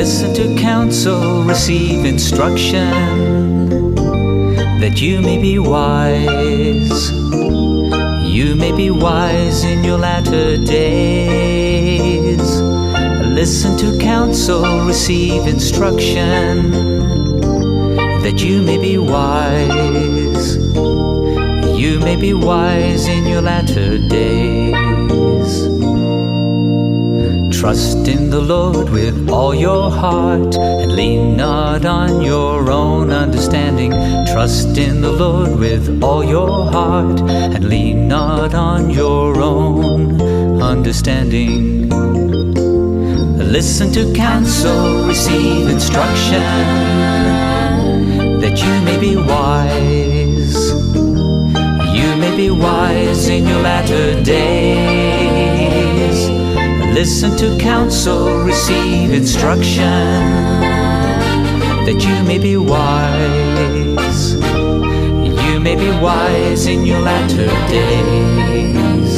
Listen to counsel, receive instruction, that you may be wise. You may be wise in your latter days. Listen to counsel, receive instruction, that you may be wise. You may be wise in your latter days. Trust in the Lord with all your heart, and lean not on your own understanding. Trust in the Lord with all your heart, and lean not on your own understanding. Listen to counsel, receive instruction, that you may be wise. You may be wise in your latter days. Listen to counsel, receive instruction, that you may be wise. You may be wise in your latter days.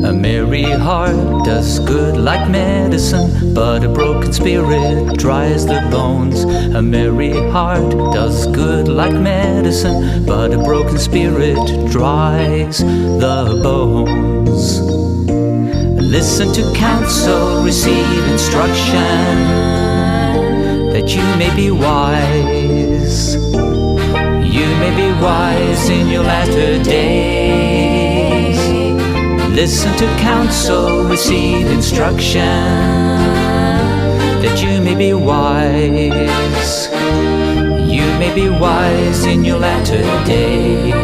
A merry heart does good like medicine, but a broken spirit dries the bones. A merry heart does good like medicine, but a broken spirit dries the bones. Listen to counsel, receive instruction, that you may be wise. You may be wise in your latter days. Listen to counsel, receive instruction, that you may be wise. You may be wise in your latter days.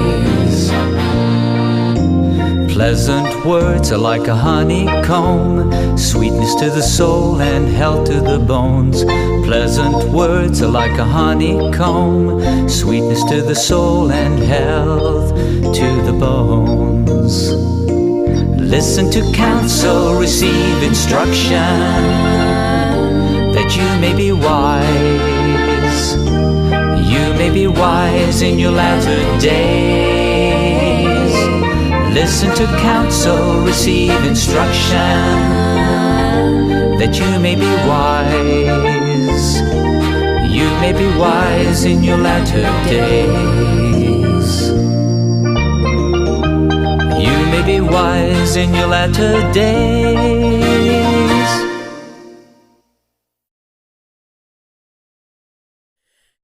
Pleasant words are like a honeycomb, sweetness to the soul and health to the bones. Pleasant words are like a honeycomb, sweetness to the soul and health to the bones. Listen to counsel, receive instruction, that you may be wise. You may be wise in your latter days. Listen to counsel, receive instruction, that you may be wise. You may be wise in your latter days. You may be wise in your latter days.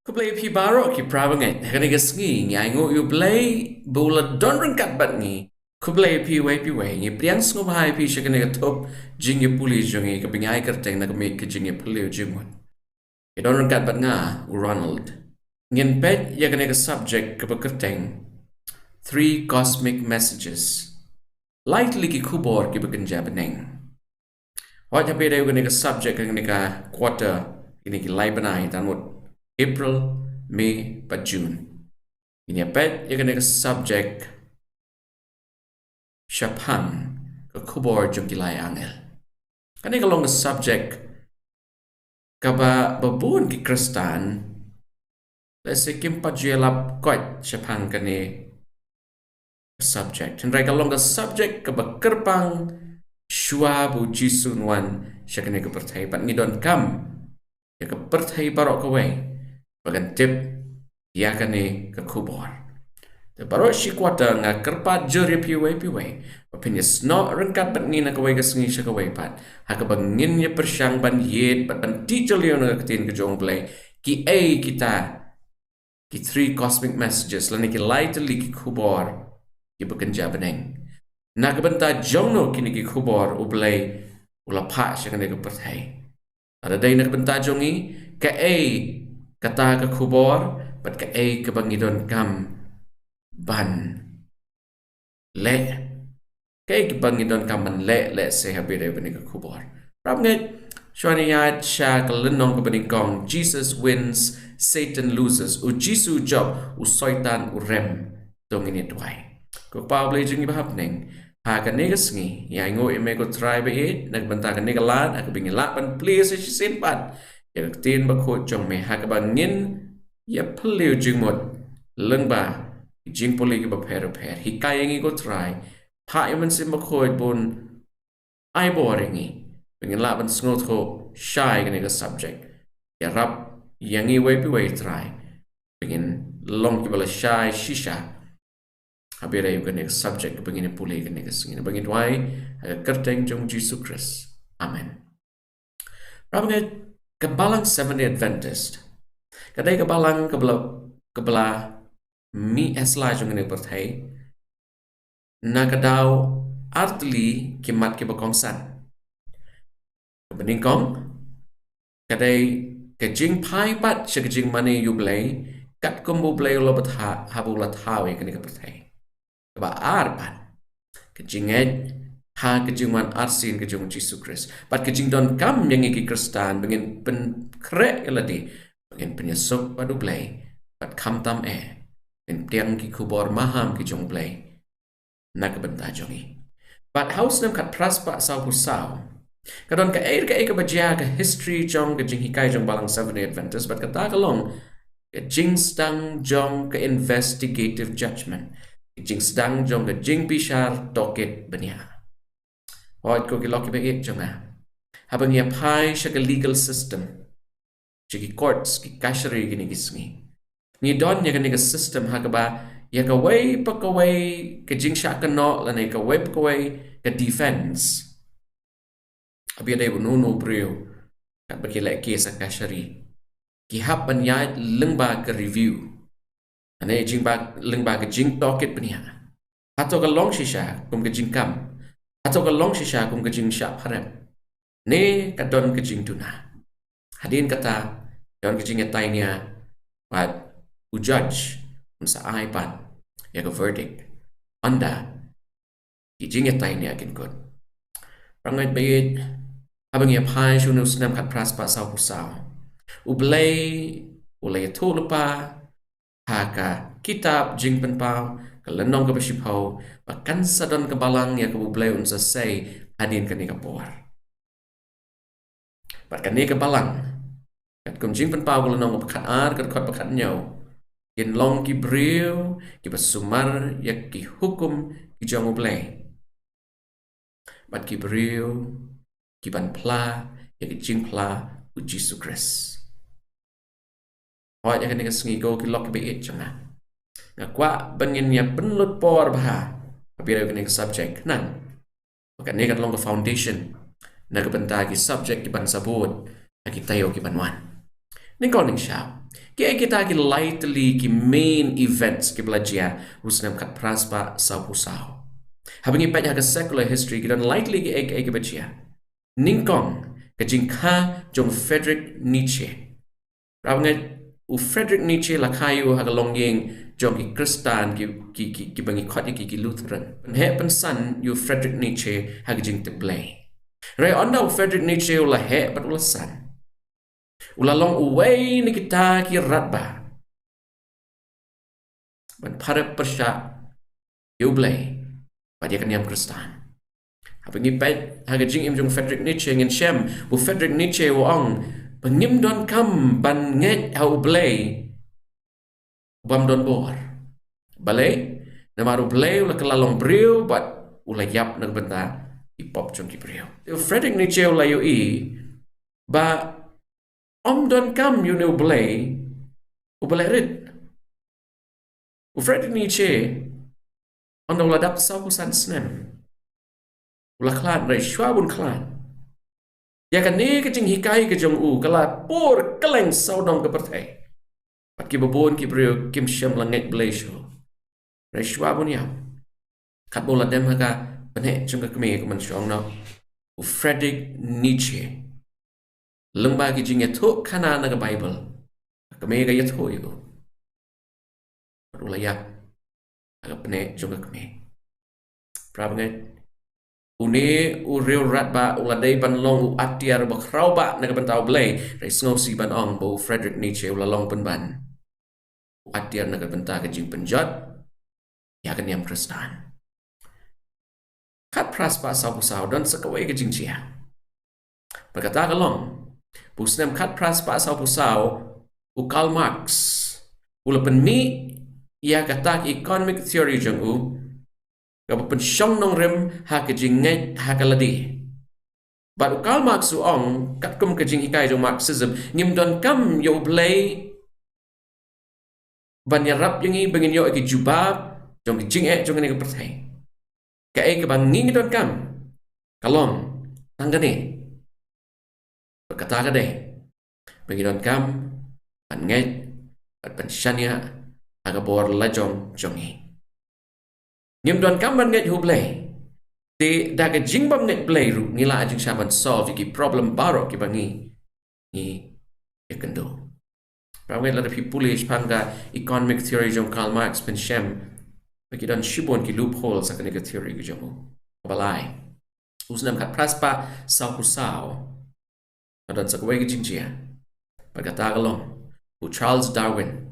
Ku play pi baro ki prabangai kani gasngi ngai ngo you play bula don kat bat ngi ku play pi wai ngi priang sngo bhai pi shakane ka top Jingiaphylliew jongi ka bingai karteng na ka make Jingiaphylliew Jingmut ke don kat bat nga Ronald ngin pet ya kani ka subject ka karteng 3 cosmic messages lightly ki khubor ki bakan jabaneng what ya pede kani ka subject kani ka quarter kini ki laibanai tanut April, May, but June. Ini pet ya kena ke subject Shapan ke kubor jom kilai angel. Kani kalau ke subject kaba babun ki Kristan, lese kim pajuelap kot Shapan kani subject. Henry kalau ke subject kaba kerpang shua bu JISU nuan syakane ke pertai pat ngidon kam ya ke pertai barok kawai. Bagan tip ya kani ke kubor. Te baro shi kwata nga kerpat jeri piwai opinion sno rengkat bat ngina kawai ke sengi sya kawai pat ha ke bangin ya persyang ban yet bat ban teacher lion nga ketin ke jong play ki kita ki 3 cosmic messages lani ki lightly ki kubor ki bekenja beneng na ke benta jongno kini ki kubor ublay ula pa sya kani ke pertai ada day na ke benta jongi ke kata ke kubor bat ke ke bangidon kam ban le ke bangidon kam ban le se habire bani ke kubor rap nget shwani sha kalnong ke bani kong Jesus wins Satan loses u JISU JOP u SOITAN u REM dong ini tuai ko pawle jingi bahapneng ha ka negas ngi ya ngo me ko try be nagbanta ka negalan ak bingi la ban please si simpat ya tin ba ko chong me ha ka bangin ya Philliew Jingmut lengba Jingiaphylliew ba pher hi kayangi ko try pa yaman sim ba ko bon ai boringi Pengen laban sengot ko shy kene ke subject. Ya rap yang iwe piwe try. Pengen long kibala shy shisha. Habis ayo kene ke subject pengen pulih kene ke singin. Pengen wai kerteng jong JISU Christ. Amen. Rabangat kebalang Seventh-day Adventist. Kadai kebalang kebala mi esla jong kene pertai. Na kadau artli kimat ke bakongsan. Beningkong kadai kejing pai pat kejing mani yu blai kat kumbu blai lo batha habu la thawe kani ka pertai ba ar pat kejing ha kejing man arsin kejing JISU Christ pat kejing don kam yang iki Kristan bengin pen krek eladi bengin penyesuk padu blai pat kam tam en tiang ki kubor maham kejing blai na ka benta jongi pat haus nam kat praspa sau pusau kadon ka bajia ka history jong ka jing hikai jong balang Seventh-day Adventist but kata kalong ka jing stang jong ka investigative judgment jing stang jong ka jing bishar docket bania hoit ko kilok be jong habang ya pai siya ka legal system siya ki courts ki kashari gini gisngi ni don ya ka system ha ka ba ya ka way pa ka way ka jing sha ka no la ka way pa ka way ka defense Abi ada no brio kat bagi lek kes akashari ki hab banyat lengba ke review ane jing ba lengba ke jing docket bania atau ke long shisha kum ke jing kam atau ke long shisha kum ke jing sharp harem ne kadon ke jing tuna hadin kata don ke jing tainya but u judge unsa ai pan ya ke verdict anda ki jing tainya kin kot rangai bayit habang ya pai shunu snam kat praspa sau pusau ublay ulay tulupa haka kitab jing penpau kelenong ke besipau bahkan sadon kebalang ya ke ublay unsa say adin kani kapor bahkan ni kebalang kat kum jing penpau kelenong bekat ar kat kot bekat nyau kin long ki briu ki besumar ya ki hukum ki jong ublay bat ki briu kiban pla ya jing pla u JISU Christ. Hoy ya kene sengi go ki lok be it janga. Ngakwa bengin ya penlut por bah. Apira kene subject nan. Maka ne kan long foundation. Na benta ki subject ki ban sabut. Aki tayo ki ban wan. Ni koning sha. Ki kita ki lightly ki main events ki belajia usnam kat praspa sau pusau. Habang ipat ya secular history ki dan lightly ki bajia. Ningkong kajing ka jong Friedrich Nietzsche. Rabangat u Friedrich Nietzsche la kayu hagalong yeng jong ki Kristan ki bangi khot ki Lutheran. He pensan u Friedrich Nietzsche hagajing te blay. Rai onda u Friedrich Nietzsche ula he but ula san. Ula long uway ni kita ki ratba. Ban para persya yu blay. Pada kan yang Kristan. Habang ipat hagajing im jong Friedrich Nietzsche ngin shem bu Friedrich Nietzsche wong pengim don kam ban nget hau blay bam don bor balay namaru blay ula kelalong briu but ula yap nag benta ipop jong ki briu Friedrich Nietzsche ula yu ba om don kam you know blay u balay rit u Friedrich Nietzsche on ula dap sau kusan snem ula klan rai shwabun klan ya kan ni kejing hikai kejong kala por keleng saudong ke pertai pat ki babon ki brio kim shem langet blesho rai shwabun ya kat bola dem haka bane chung ka kme ko man shong no Friedrich Nietzsche lengba ki jing eto kana na Bible kme ga yeto yo ula ya aga bane chung ka kme prabanget Uni real rat ba uladai ban long u atiar ba krau ba na bentau blay rai ngosi ban ong bo Friedrich Nietzsche ula long pen ban atiar na benta ke jing penjot ya kan yang Kristan kat praspa sau pusau don sekawai ke jing cia berkata kalong pusnem kat praspa sau pusau u Karl Marx ula pen mi ia kata economic theory jong u Kapa pensyong nong rem ha kejinget ha kaladi. But ukal Marx ong kat kum ke jing hikai jong Marxism ngim don kam yo play ban yarap yangi bengin yo ki jubab jong ki jing jong ni ke perthai. Ka ke bang nging don kam. Kalong tanggane. Berkata ka deh. Bengin don kam ban ngai ban shania aga bor lajong jongi. Ngim don kam ban ngai hu play. Di daga jing bam ngai play ru ngila ajing shaban solve ki problem barok ki bangi. Ni ikendo. Prawang la pi pulish panga economic theory jong Karl Marx pen shem bagi don shibon ki loophole sa kanega theory ki jong balai usnam kat praspa sau husao adon sa kwai ki jingjia berkata galong Charles Darwin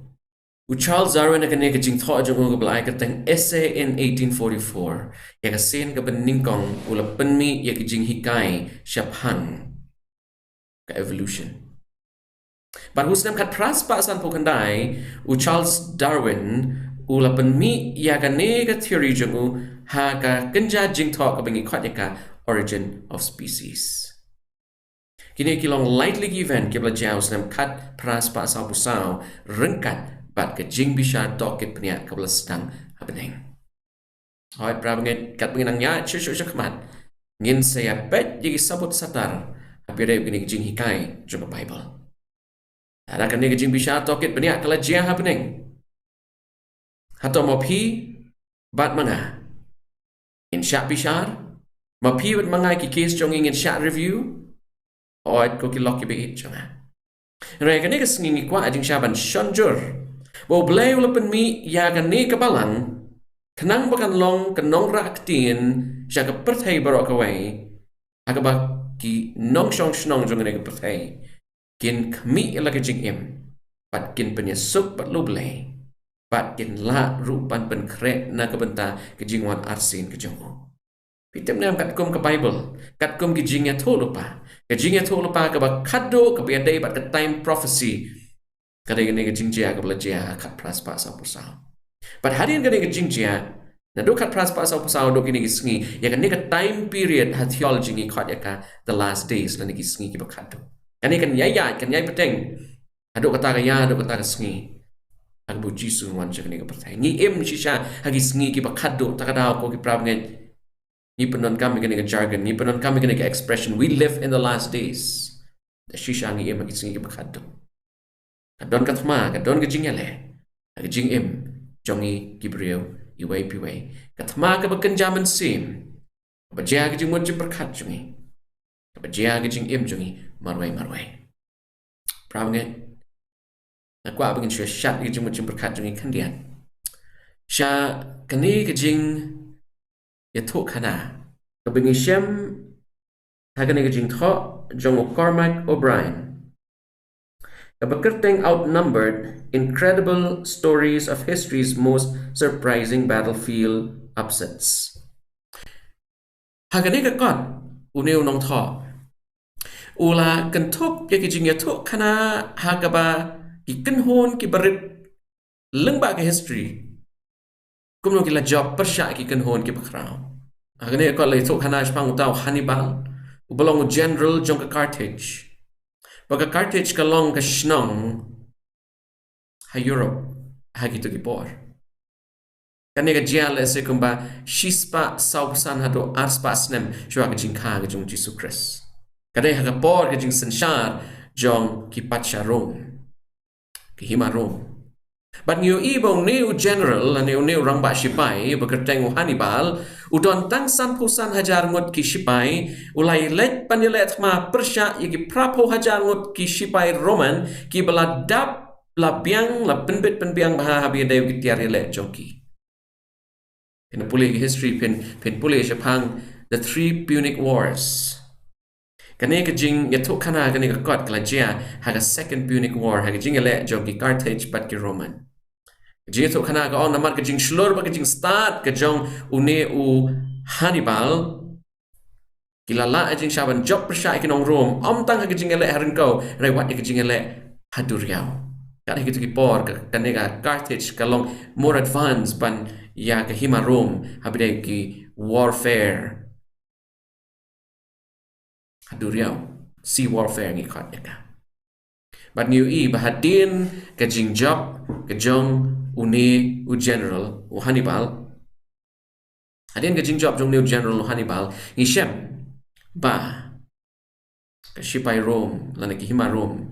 akan nega jing tho jong balai ka teng essay in 1844 ya ka sen ka beningkong ula penmi ya ki jing hikai shaphang ka evolution. But husnam kat praspa san pokandai Charles Darwin ula penmi ya ka nega theory jongu ha ka kenja jing talk ka bengi khwat ka origin of species. Kini kilong lightly given kibla jaus nam kat praspa sa pusau rengkat bat ka jing bisa doket penia kabla sedang happening. Hoy prabanget kat benginang ya chushu shakmat ngin saya bet yigi sabut satar apire begini jing hikai jong Bible. Ada kan nega jing bisa toket banyak kala jia happening. Hato mopi bat manga. In syak bishar, mopi bat manga ki case jong ingin syak review. Oit ko ki loki be it jonga. Rai kan nega sengingi kwa ajing syaban shonjur. Bo blay ulapan mi ya kan nega balang. Kenang bakan long kenong raktin syak perthai barok away. Agaba ki nong shong shnong jong nega perthai. Kin kami lagi jing im, pat kin penyesuk pat lublay, pat kin la rupan penkret na kebenta ke jingwan arsin ke jongo. Pitem nam kat kum ke Bible, kat kum ke jingnya to lupa ke ba kado ke biadai pat ke time prophecy, kadai ke jingjia ke belajia kat praspa sa pusau. Pat hadian ke jingjia, na do kat praspa sa pusau do kini sengi, ya ke time period ha theology ni kat ya ka the last days la ni sengi ke ba kado. Kan yai peteng. Aduk kata kaya, aduk kata sengi. Aku JISU wan cak ni kepercayaan. Ni shisha hagi sengi ki bakado takadau ko ki pravnget. Ni penon kami kena jargon, ni penon kami kena expression. We live in the last days. The shisha ni hagi sengi ki bakado. Kadon katma, kadon ke jingyale. Hagi jing jongi gibreu iway piway. Katma ke bakenjaman sim. Bajia ke jingmut berkat jongi. Bajia ke jing jongi. Marway. Prawangnya, aku apa ingin syat ke jing berkat jengi kandian. Sya kini ke jing ya tok kana. Kebingi syam hakani ke jing tok jong Cormac O'Brien. Kebekerteng outnumbered incredible stories of history's most surprising battlefield upsets. Hakani ke kot uniu nong tok. Ula kentok ya kijing ya tok kana hagaba ki kenhon ki berit lengba ke history kumno ki la job persya ki kenhon ki bakrao agane ko le tok kana spang utau Hannibal ubelong general jong ka Carthage baga Carthage ka long ka shnong ha Europe ha gitu ki por kane ka jiale se kumba shispa sausan hado arspa snem shwa ka jingka ka jong JISU Christ. Kadai haga por ke jing sensyar jong ki pacha Rome. Ki hima Rome. But niu ibong niu general la niu rang ba sipai bekerteng Hannibal udon tang san pusan hajar ngot ki sipai ulai let panilet ma persya yaki prapo hajar ngot ki sipai Roman ki beladap la biang la penbit penbiang baha habi dai ki tiari let joki. Pen pulih history pen pulih sepang the 3 Punic Wars. Kani ke jing ya tok kana kani ke kot kelajia haga second Punic War haga jing ele jogi Carthage pat ke Roman. Jing tok kana ka on namar ke jing shlor ba ke jing start ke jong une u Hannibal kilala jing shaban job persya ke nong Rome om tang haga jing ele harin kau rai wat ke jing ele haduriau. Kani ke ki por kani ka Carthage kalong more advanced ban ya ke hima Rome habide ki warfare haduriao sea warfare ngi khot ya ka but new bahadin ka jingjop ka jong uni u general u Hannibal hadin ka jingjop jong new general u Hannibal ngi shem ba ka sipai Rome lana ki hima Rome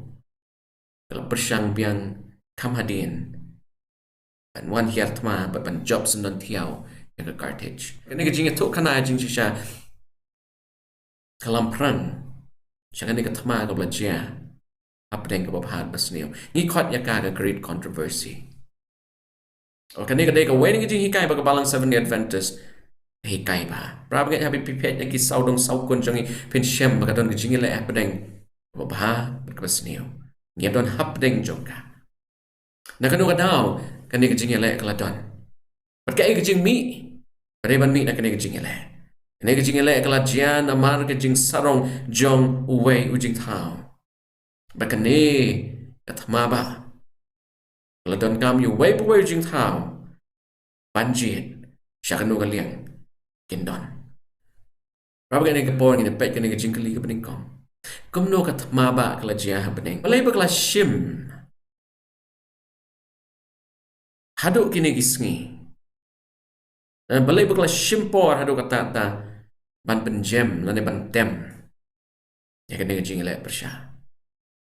kala bersang biang kam hadin ban wan hiartma ban job sendon thiau ya ka Carthage kani ka jinga to kana jing sha kalam prang shangani ka thma ka blajia apdeng ka babhat basneo ni khot ya ka great controversy o kani ka de ka waiting jing hikai ba ka balang 7 Adventist hikai ba prab ngai habi pipet ya ki saudong saukun jangi pin shem ba ka don ka jing le apdeng babha ka basneo ngi don hapdeng jongka na kanu ka daw kani ka jing le ka don pat ka ka jing mi reban mi na kani ka jing le kani ka jing le ka la jian amar ka jing sarong jong uwei ujing thao bakane kathma ba ladon kam yu wei bu jing thao banjit shakanu galiang kindon rabgane ka por ni pet kane ka jing kali ka bening kom kumno kathma ba kala jia ha bening balai ba kala shim hadu kini gisngi balai ba kala shimpor hadu kata ta ban penjem lane ban tem ya kane ka jing le persha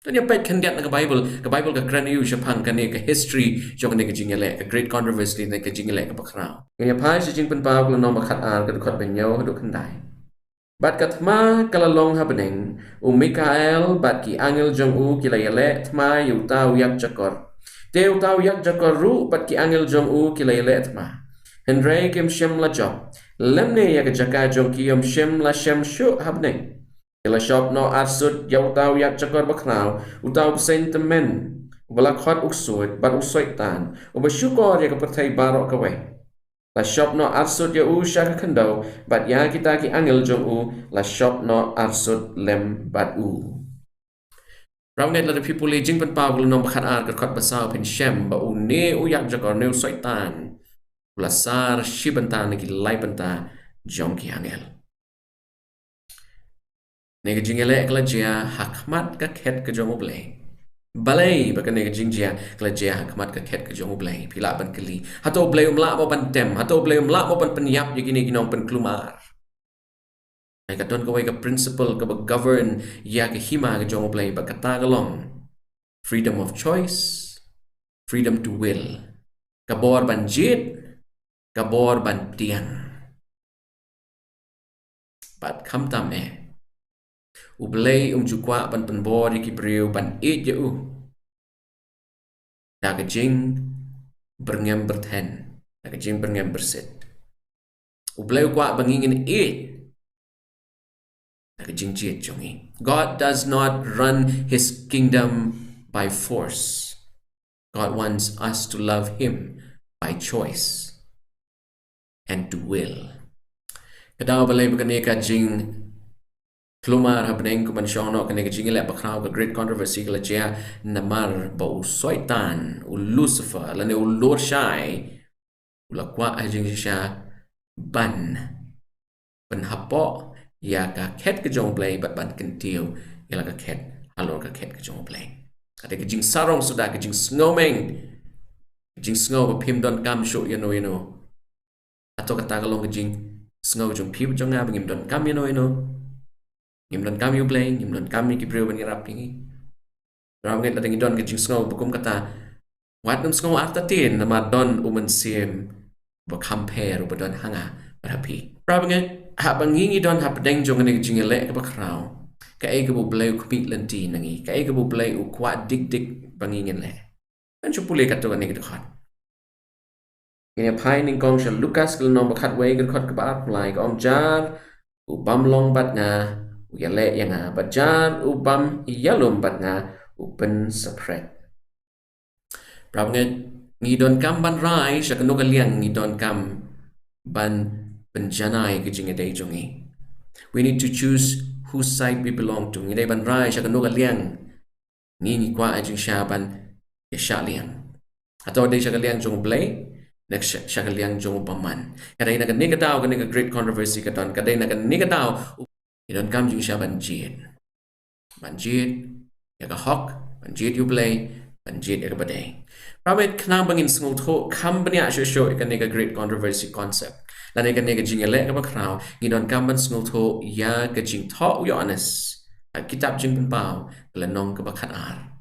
dan ya pet kandiat na ka Bible ka kraniu shapang kane ka history jo kane ka jingale ka great controversy na ka jingale ka bakrao ya pai si jing pen pau ka no bakhat ar ka khot ben yo hadu khandai bat kathma kala long happening Mikael bat ki angel jong u ki la yale thma yu tau yak jakor teu tau yak jakor ru bat ki angel jong u ki la yale thma Henry kim shem la job lemne ya ka jaka jong ki yom shem la shem shu happening Kila shop no arsut yau tau yak cakar bakrau utau sentiment bala khot uksut bat SOITAN ubasyukor ya kapertai barok kawe la shop no arsut ya u syaka kandau bat ya kita ki angel jong u la shop no arsut lem bat u Ronald la people le jing pen pawul no bakhat ar ka khot basau pen shem ba u ne u yak jakar ne SOITAN la sar shibantan ki lai banta jong ki angel Nega jingele kala jia hakmat ka khet ka jomu blay. Balay baka nega jingjia kala jia hakmat ka khet ka jomu blay. Pila ban kali. Hato blay umla mo ban tem. Hato blay umla mo ban penyap yagini ginong pan klumar. Ay katon ka way ka principle ka govern ya ka hima ka jomu blay baka tagalong. Freedom of choice. Freedom to will. Kabor ban jit. Kabor ban tiang. Bat kam tam Ublay jukwa ban penbor ki priu ban je u. Daga jing berngem berten. Daga jing berngem bersit. Ublay kwa bangingin Daga jing jit jongi. God does not run his kingdom by force. God wants us to love him by choice and to will. Kadaw balay bagane ka jing Klumar hapneng kuman shono kane ka jingile bakrao ka great controversy kala jia namar ba u SOITAN u Lucifer lane u Lord Shai ula kwa ajing sha ban hapo ya ka khet ka jong play bat ban kentiu ila ka khet alor ka khet ka jong play ate ka jing sarong suda ka jing snowmeng jing snow ba phim don kam sho you know ato ka tagalong ka jing snow jong phim jong nga bangim don kam you know Ngimlan kami ublay, ngimlan kami kibriw ban irap tingi. Ram ngit lading idon gijing snow bukum kata wat num snow artatin na madon umansim ba compare ba don hanga barapi. Ram ngit habang ngingi don hapdeng jong ni gijing ele ba kraw. Ka ay gabu blay ku lanti nangi, ka ay gabu blay u kwa dik bangingin le. Kan chupule kato ni gidakhat. Ngini pai ning kong sha Lucas kal no bakhat way gidakhat ka ba like om jar u bamlong bat nga Uyale yang bajar ubam yalum bat nga upen sepret. Prabnget ngidon kam ban rai sa kanuga liang ngidon kam ban penjanay kijing eday jongi. We need to choose whose side we belong to. Ngiday ban rai sa kanuga liang ngini kwa ajing siya ban yasya liang. Ato day sa kaliang jong blay next siya kaliang jong paman. Kaday naganiga daw kaniga great controversy katon. Kaday naganiga daw Idon kam jing siya ban jid. banjit ya ka hok banjit yu blay banjit ya ka badai Pramit knang bangin sngul tho kam banya show ikan nega great controversy concept la nega nega jingale ka bakraw ngidon kamban sngul tho ya ka jing tho yo honest kitab jing pen pau la nong ka bakhat ar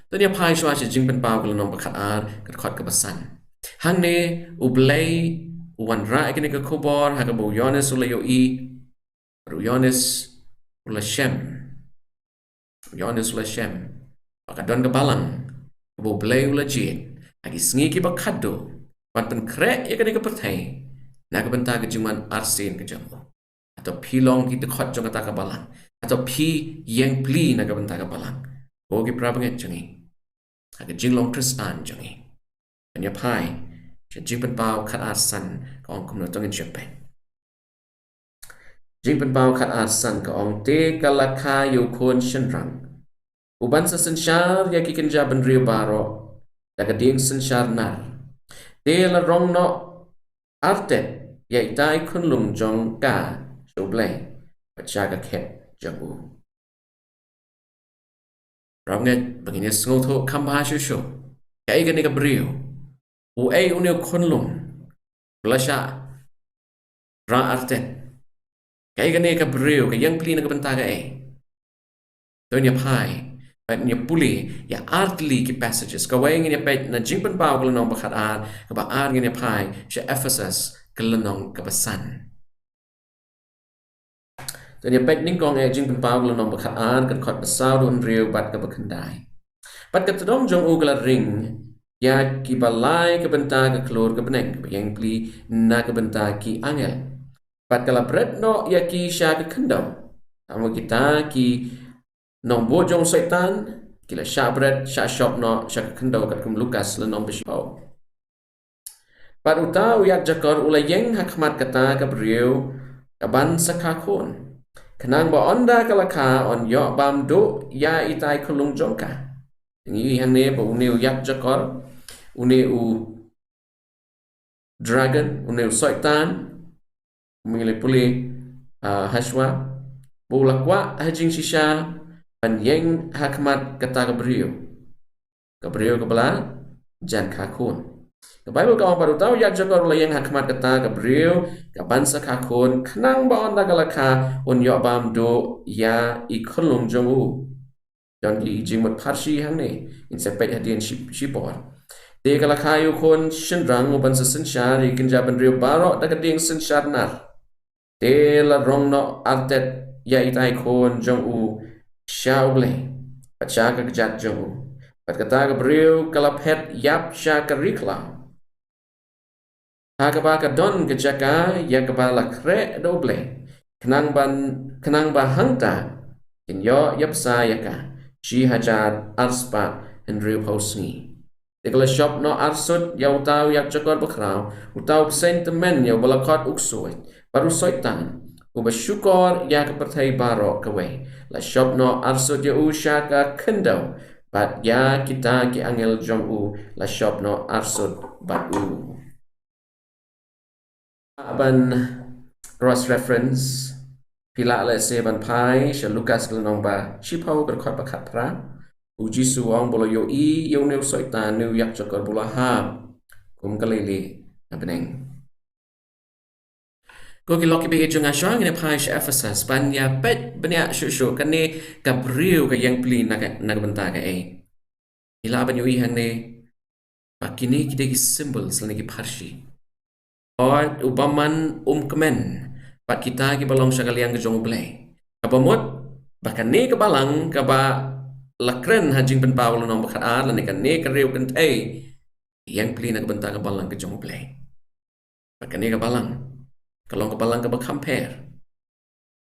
Tanya pai shwa chi jing pen pau ka la nong bakhat ar ka khot ka basan hang ne u blay u wan ra ikan nega khobor ha ka bo yones ula yo I ru yones ula shem yones ula shem pakadon ka balang Bo blay ula jit, agi sengi ki bakado, pan pen krek ya kani ka pertai, naga benta ka juman arsin ka jamu, atau pilong ki dekot jong kata ka balang, atau pi yang pli naga benta ka balang, bo ki prabanget jangi, aga jinglong Kristan jangi, kanya pai, siya jingpen pao kat arsan ka ong kumno tongin siyape. Jingpen pao kat arsan ka ong te kalaka yu kon shenrang, Uban sa sensyar ya kikin jaban rio baro daga ding sensyar nar. De la rong no arte ya itai kun lung jong ka shoblay pachaga ket jabu. Ramnget begini sengul to kamba shusho. Kai gani ka brio. U ai unio kun lung. Blasha ra arte. Kai gani ka brio ka yang pli na ka bentaga ai. Donya pai But niya puli, ya artli ki passages. Kawai niya pet na jingpan pao kalanong bakat ar, kaba ar niya pai, siya Ephesus kalanong kabasan. So niya pet ningkong jingpan pao kalanong bakat ar, kan kot basaw doon riyo bat kabakandai. But katadong jong ugala ring, ya ki balay kabanta ka klor kabaneng, kabayang pli na kabanta ki angel. But kalabret no, ya ki siya kakandaw. Tamo kita ki Nong bo jong SOITAN, kila syabret, syashop no, syakakendau kat kum Lukas le nong bishpau. Pat utau yak jakor ulayeng hakmat kata kabriu kaban sakakon. Kenang ba onda kalaka on yo bam do ya itai kulung jongka. Ini hang ne ba une yak jakor, une u dragon, une u SOITAN, mengile puli hashwa, bulakwa hajing shisha, Pan yang hakmat kata Gabriel kebala jan kakun. The Bible ka baru tahu yak jakor ula yang hakmat kata Gabriel kabansa kakun kenang ba onda galaka on yo bam do ya ikulung jongu. Dan ki jingmut parsi hang ne in sepet hadian shibor. De galaka yu kon shendrang uban sa sensyar ikin jaban rio barok da kading sensyar nar. De la rong no artet ya itai kon jongu Syauble, pacaga kejat jong. Pat kata Gabriel kalaphet yap syakarikla. Hagaba don kejaka ya kebala kre doble. Kenang ba hangta. Kinyo yapsa yaka. Shi hajar arspa Henry Pausni. Dikala shop no arsut ya utaw yak jakor bakraw. Utaw sentiment ya balakot uksoy. Baru SOITAN. Uba syukor ya kepertai barok kawe. La shop no arsut ya usha ka kendau. Bat ya kita ki angel jong u. La shop no arsut bat u. Aban cross reference. Pila ala se ban pai. Sya Lukas kelenong ba. Shipau berkot bakat pra. JISU ong bolo yo I. Yo new SOITAN. New yak cokor bolo hab. Kum kalili. Nabeneng. Ko ki loki bege junga shwang ne paish Ephesus ban ya pet banya shushu kan ne Gabriel ka yang pli na benta ka e ila ban yui hang ne pakini ki de symbol selne ki parshi or ubaman kemen pat kita ki balong sakali yang jong blay kabamot bakan ne ka balang ka ba lakren hajing pen paulo nong bakat ar ne kan ne ka reu kan tai yang pli na benta ka balang ka jong blay bakan ne ka balang Kalong kebalang ke compare.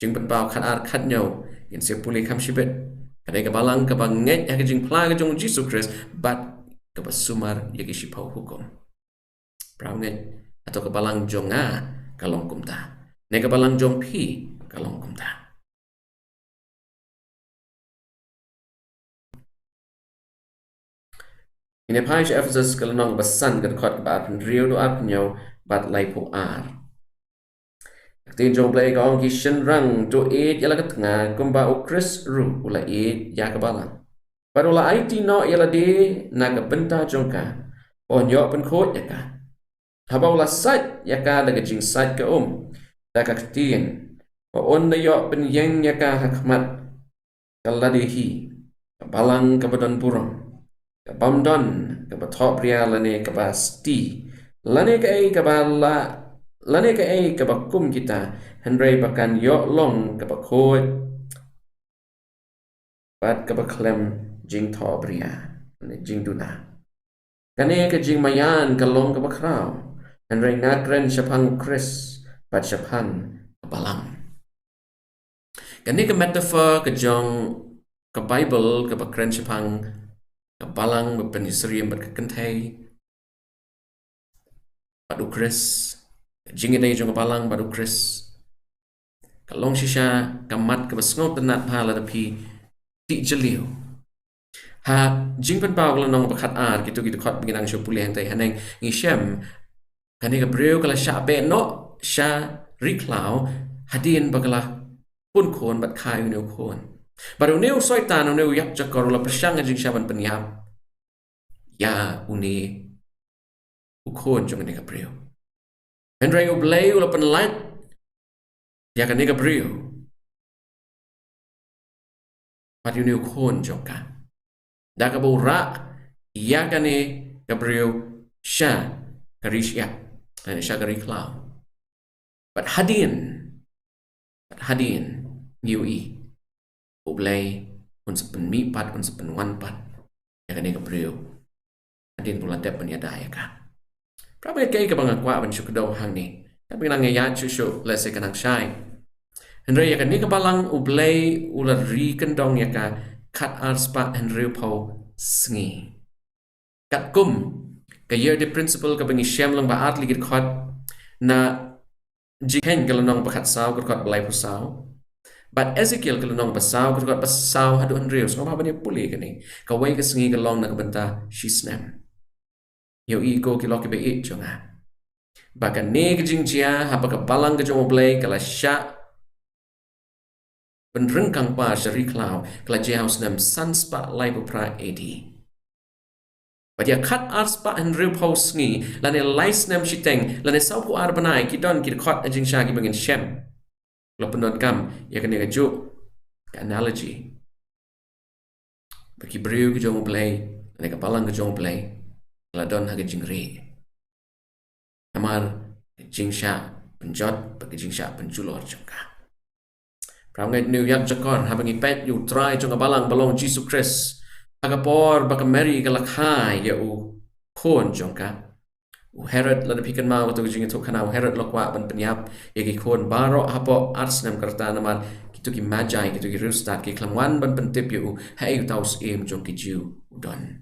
Jing penpau kat ar kat nyau. In se puli kam shibet. Kadai kebalang ke banget ya ke jing pla ke jong JISU Christ. But ke basumar ya ke shipau hukum. Prawnget. Atau kebalang jong a kalong kumta. Ne kebalang jong pi kalong kumta. Ini paish Ephesus kelenong basan ke dekot ke baat pen rio do ar penyau bat lai po ar. Tin jong play ka ong ki shen rang to eat yala ka tanga kumba o Chris ru ula eat ya ka balang. But ula IT no yala de na ka benta jong ka. On yo pen kot ya ka. Haba ula sat ya ka daga jing sat ka da ka tin. O on na yo pen yang ya ka hakmat kaladi hi. Ka balang ka badon burong. Ka bamdon ka batop ria lane ka ba sti. Lane ka ay ka ba lane ka ay ka ba kum kita. Henry bakan yo long ka ba kot. Bat ka ba klem jing top ria. Jing duna. Kane ka jing mayan ka long ka ba kraw. Henry ngakren syapang Chris. Bat syapang ka balang. Kani ka metaphor ka jong ka Bible ka bakren syapang ka balang bepenisri bat ka kentay padu Chris jingidai jong ka balang padu Chris kalong sisya kamat ka basngot tenat phala tapi ti jeliu ha jingpan pau nong bakat ar gitu khot binang syo pulih hantai haneng ngisem kani ka breu kala sya be no sya riklau hadin bagala pun kon bat khai uneu kon baru neu soitan neu yak jakor la persyang jing syaban penyap ya uni ukon jong ni ka breu Henry oblay ula penlat ya kan ni ka breu pat uneu kon jong ka da ka bura ya kan ni ka breu sya karisya sya kariklau but hadin ngiui oblay unsepen mipat unsepen wanpat ya kan ni ka breu hadin pula dep peniada ya ka prabe kay ka bang akwa ban syukdo hang ni tapi nang ya chusu lese kanang shai Henry ya kan ni ka balang oblay ula ri kendong ya ka kat arspa Henry pau sngi kat kum ka year the principle ka bangi syam lang ba at ligit khot na jihen kalonong bakat saw kot balai pusaw but Ezekiel kalonong basaw kot basaw hadu Henry so ba bani puli kani ka way ka sngi kalong na benta shisnem yo ego kilo ke be jonga baka ne ka jingjia ha baka balang ka jong oblay kala sya penrengkang pa syari klau kala jehaus nam sunspa lai pra edi Badia kat arspa Henry Paus ni lane lais nam shiteng lane saupu arbanai kidon kid khot ajing shagi bangin shem lo penot kam ya kan ga jo analogy baki breu ki jong play lane ka palang ka jong play la don ha ga jing re amar jing sha penjot baki jing sha penjulor jongka prangai new yak jakor ha bangi pet you try jong balang balong JISU Christ agapor baka Mary galakhay ya u kon jongka u Herod la pikan mau to jing to kana Herod lokwa ban penyap ya ki kon baro hapo arsnam karta namar kitu ki Miej kitu ki rustat ki klamwan ban pentip ya u hai taus em jong ki jiu udon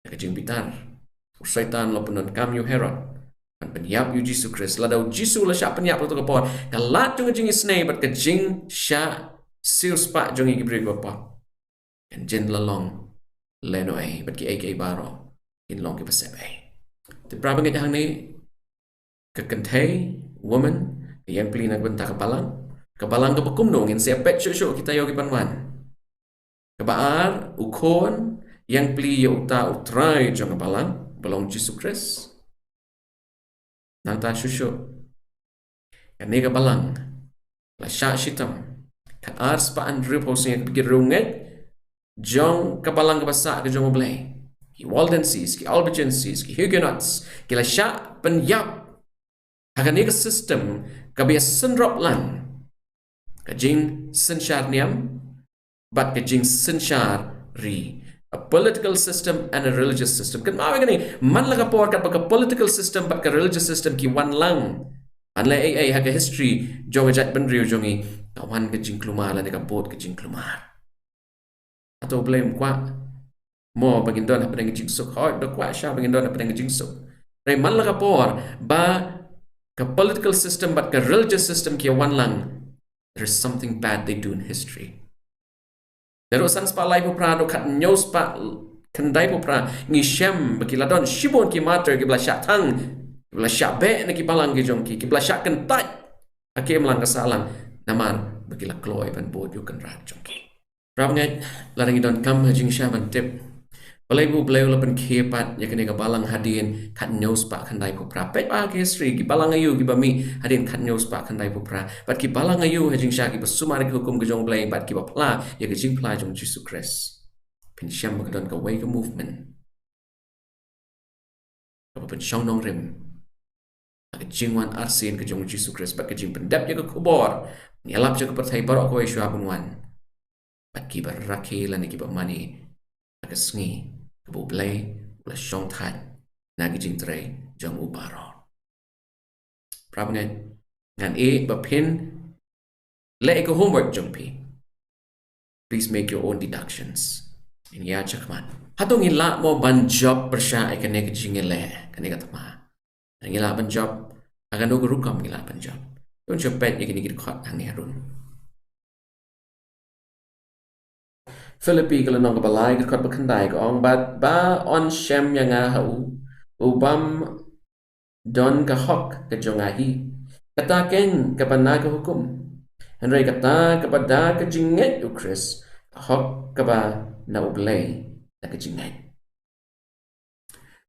ya jing bitar u SOITAN lo penon kam yu Herod ban penyap yu JISU Christ la dau JISU la sya penyap to kapor kalat jong jing snei bat ka jing sya sil spa jong ki bri bapa and jen lalong leno ay but ki ay baro in long ki pasep ay the problem ngit hang ni ka kantay woman yang pili nagbenta ka balang ka bakum nong in se pet syo kita yo ki panwan ka baar ukon yang pili yo ta utray jong balang balong JISU Christ nang ta syo kan ni ka balang la sha shitam ka ars pa and repos ni pikir runget Jong kabalang kabasa ke jong oblay. Ki Waldenses, ki Albigenses, ki Huguenots, ki la sya penyap. Hakan ni ke system kabias senrop lang. Ka jing sensyar niam, but ka jing sensyar ri. A political system and a religious system. Kan mawe gani, man la kapor kat baka political system but ka religious system ki wan lang. Anlay ay haga history jong ajat benriu jongi kawan ka jing klumar la ni ka bot ka jing klumar. Atau blame kwa mo bagin don apa dengan jingsuk hoi do kwa sha bagin don apa dengan jingsuk rai man la kapor ba ka political system but ka religious system ki wan lang there is something bad they do in history dero san spa lai po pra do kat nyos pa kandai po pra ngi shem bagi ladon shibon ki mater ki bla sha tang ki bla sha be na ki balang ki jong ki bla sha kan tat Akim lang kasalang naman bagila kloy ban bod yu kan rat jongki. Rab ngai larang idon kam hajing sya ban tip. Balai bu balai ulapan kepat ya kene ka balang hadin kat news pa khandai pu pra. Pet pa ke sri ki balang ayu ki bami hadin kat news pa khandai pu pra. Bat ki balang ayu hajing sya ki basumar ki hukum ke jong balai bat ki ba pla ya ke jing pla jong JISU Christ. Pin syam ka don ka way ka movement. Ka pen syong nong REM. Ka jingwan arsin ke jong JISU Christ bat ke jing pendap ya ka kubor. Ni alap ja ka perthai barok ko iswa bunwan. Bat ki ba rakhi lan ki ba mani. Ka sngi kebu blay ula syong that nagi jing tray jong ubaro. Prab ngan bapin le eko homework jong pi. Please make your own deductions. In ya chakman. Hatong ila mo ban job persya eka negi jing ele kanega tama. Ang ila ban job agan no gurukam ila ban job. Don't you bet you can get caught hang harun. Philippi kalau nong balai kat bakandai ko ong bat ba on shem yang hau ubam don ka hok ke jongahi kata ken ka panai ka hukum henry kata kepada ke jinget u Chris hok ka ba na ublay na ke jinget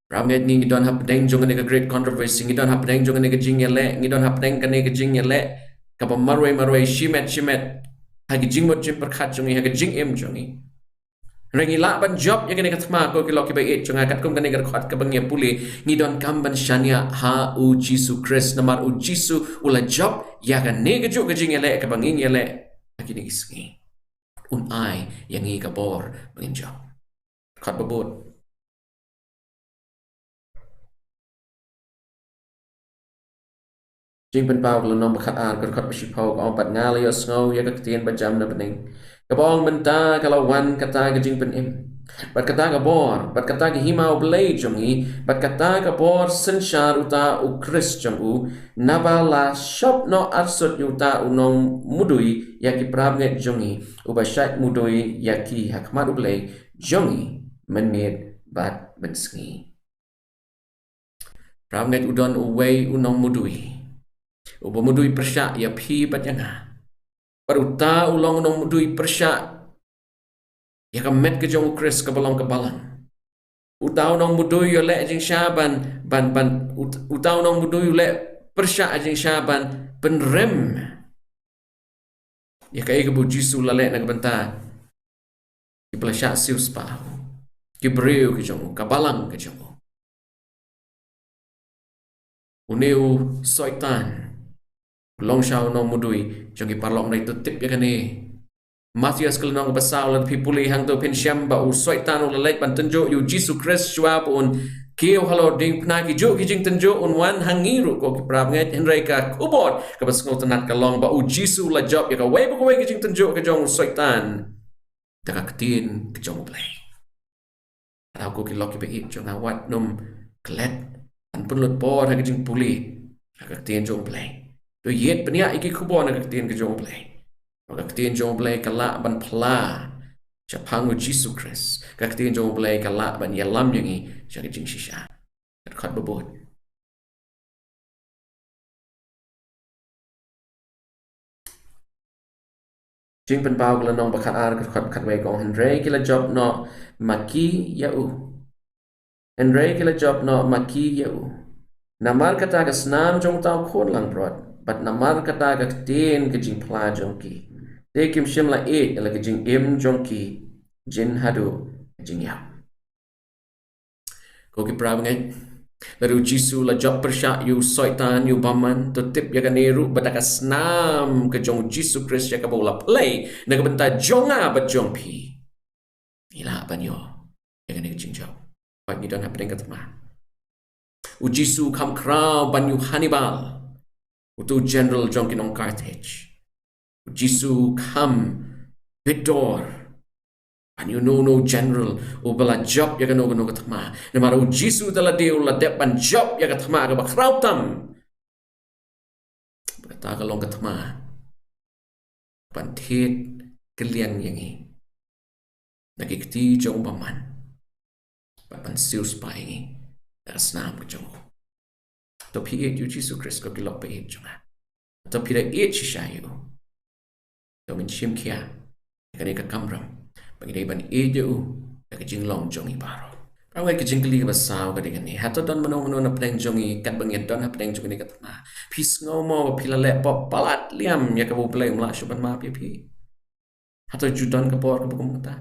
ramget ni don hap deng jong ne ka great controversy ni don hap deng jong ne ka jingele ni don hap deng ka ne ka jingele ka ba marwe shimet hagi jingmut jim perkhat jongi hagi jing em jongi rengi la ban job yang kena katma ko ki loki bai jonga kat kum kena khat ka bangya puli ni don kam ban shania ha u JISU Christ namar u JISU ula job ya ka ne ga jo ga jing ele ka banging ele akini isngi un ai yang i ka bor bangin job khat babot jing pen pau lo nom khat ar ko khat bisi pau ko pat nga le sngo ya ka tien ba jam na pening kabong menta kalau wan kata ke jing pen im bat kata ka bor bat kata ke himau blay jongi bat kata ka bor sensyar uta u Chris jongu nabala shop no arsut uta unong mudui yaki prabnget jongi ubashat mudui yaki hakmat blay jongi menit bat bensngi prabnget udon uway unong mudui ubamudui persyak ya pi bat yanga paruta ulong nong mudui persyak ya kamet ke jong Chris ke balong ke balang utau nong mudui yo le jing syaban ban utau nong mudui le persyak jing syaban pen REM ya kai ke bu JISU la le na benta ki plasyak sius pa ki breu ke jong ke balang ke jong uneu SOITAN long shao nong mudui jongi parlok nai tu tip ya kane Matias kalau nong basau la pipuli hang tu pen syam ba u SOITAN ula lek ban tenjo yu JISU Christ shwa pun kio halo ding pna ki jo ki jing tenjo un wan hangiru ko ki prab ngai henry ka kubot ka bas ngol tenat ka long ba u JISU la job ya ka wei ba ki jing tenjo ka jong SOITAN ta ka tin ki jong play ta ko ki loki be it jong awat num klet an pun lot por ha ki jing puli ka tin jong play to yet penia iki kubon ka tin ka jong play ka tin jong play kala ban pla Japang u JISU Christ ka tin jong play kala ban yalam yangi ja jing shisha khat babot jing pen pau kala nong bakhat ar khat wei kong Henry kila job no maki ya u Henry kila job no maki ya u namar kata ka snam jong tau khon lang brot but namar kata ka tin ke jing pla jong ki te kim shim la e la ke jing im jong ki jin hadu jing ya ko ki prab ngai lalu JISU la job persyak yu SOITAN yu baman to tip ya kaneru badaka snam ke jong JISU Christ ya ka bola play na ka benta jonga bat jong pi ila banyo ya kan jing job but you don't have to think ma u JISU kam kraw banyu Hannibal utu general jong kinong Carthage JISU kam Victor and you know no general ubala job ya kano kano katma na mara u JISU tala de ula dep ban job ya katma ka bakrautam kata ka long katma ban thet keliang yangi nakikti jong baman ban sius pa yangi asnam ka jong to pi u JISU Christ ko kilok pa jonga atau pira shishayu dongin shim kia kani ka kamram bagi dai ban ju ka jinglong jongi baro Prawai ka jingli ka basaw ka digani hato don manong na pleng jongi kat bangin don ha pleng jongi kat na pis ngomo pilale pop palat liam ya ka bu pleng la shuban ma pi hato judan ka por ka bukum ta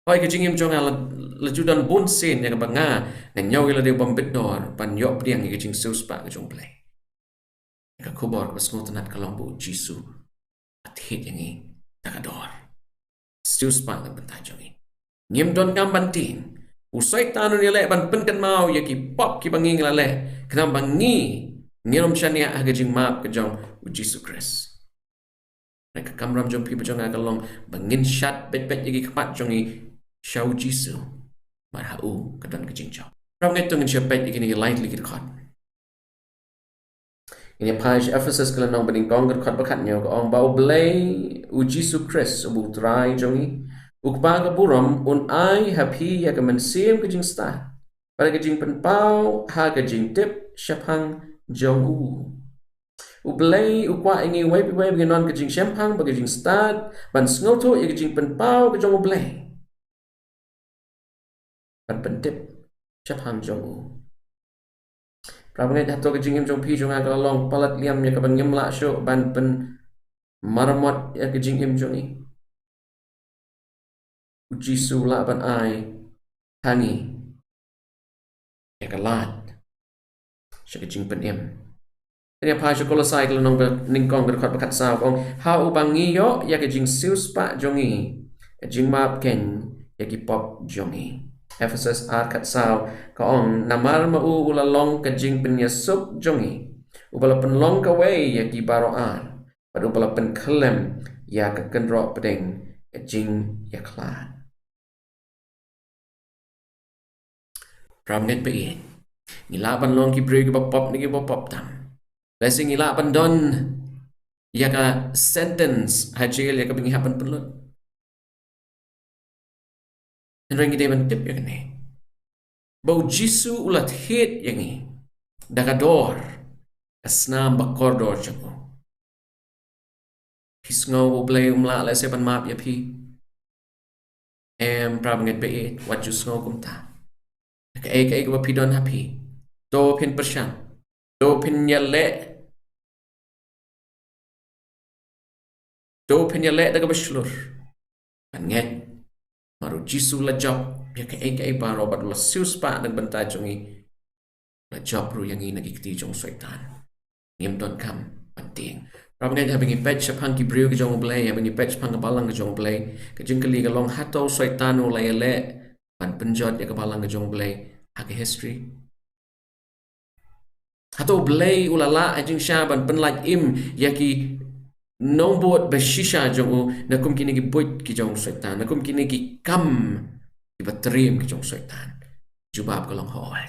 Hoi ka jingim jong la judan bun sen ya ka banga na nyaw ila de bombit dor pan yok diang ka jing sus pa ka jong play ka kubor ka smot nat ka lombo JISU at hit yangi takador sus pa ka banta jongi ngim don kam bantin Usai tanu ni le ban penkan mau ya ki pop ki banging la le kenam bangi ngirom shania aga jing map ke jong JISU Christ. Mereka kamram jong pi bajong aga long bangin shat bet bet yagi kapat jongi shau JISU marhau kadan ke jing jong. Ram ngai tungin sha bet yagi ni lightly ki khat. Ini page Ephesus kala nong baning kong khat bakat nyo ko ong bau blay JISU Christ ubu trai jongi Ukbaga buram un ai happy ya ka mansim ka jing sta. Para ka jing penpau ha ka jing tip shapang jong u. Ublay ukwa ingi wai pi wai non ka jing shampang ba ka jing sta ban snoto ya ka jing penpau ka jong ublay. Ban pentip shapang jong u. Prabangai hato ka jing im jong pi jong aga long palat liam ya ka ban ngimla syo ban pen maramot ya ka jing im jong i. JISU la ban ai hangi ya kalat syaka jing pen em ini apa syaka kolosai kalau nong ningkong berkat bakat sao kong ha ubangi yo ya ka jing sius pa jongi jing map ken ya ki pop jongi Ephesus ar kat sao kong namar ma u ulalong ka jing pen ya sup jongi ubala pen long ka wei ya ki baro ar pad ubala pen klem ya ka kendro pedeng ya jing ya klat Ramnet pe Ngilaban long ki breg ba pop ni ba pop tam. Blessing ngilaban don ya ka sentence hajil ya ka bingi hapan pelut. Nrengi deban tip ya kene. Bau JISU ulat hit yangi. Dagador asnam ba kordor jago. Pisngaw bo blay umla la sepan map ya pi. Prabnget pe wat jus ngaw kumta. Ka ba pidon happy. Do pin persyang. Do pin yale. Do pin yale daga baslur. Panget. Maru JISU la job. Ya ka ba robat la sius pa nagbanta jongi. La job ru yang nagikti jong soitan. Ngim don kam penting. Prabnget habing ipet syapang ki briu ke jong blay. Habing ipet syapang kabalang ke jong blay. Kajingkali ka long hato soitan u la yale. Pan penjot ya kabalang ke jong blay. Hake history. Hato blay ulala ajing syaban penlaj im yaki nombot beshisha jongu nakum kini ki boit ki jong soitan nakum kini ki kam ki batrim ki jong soitan jubab kalong hoai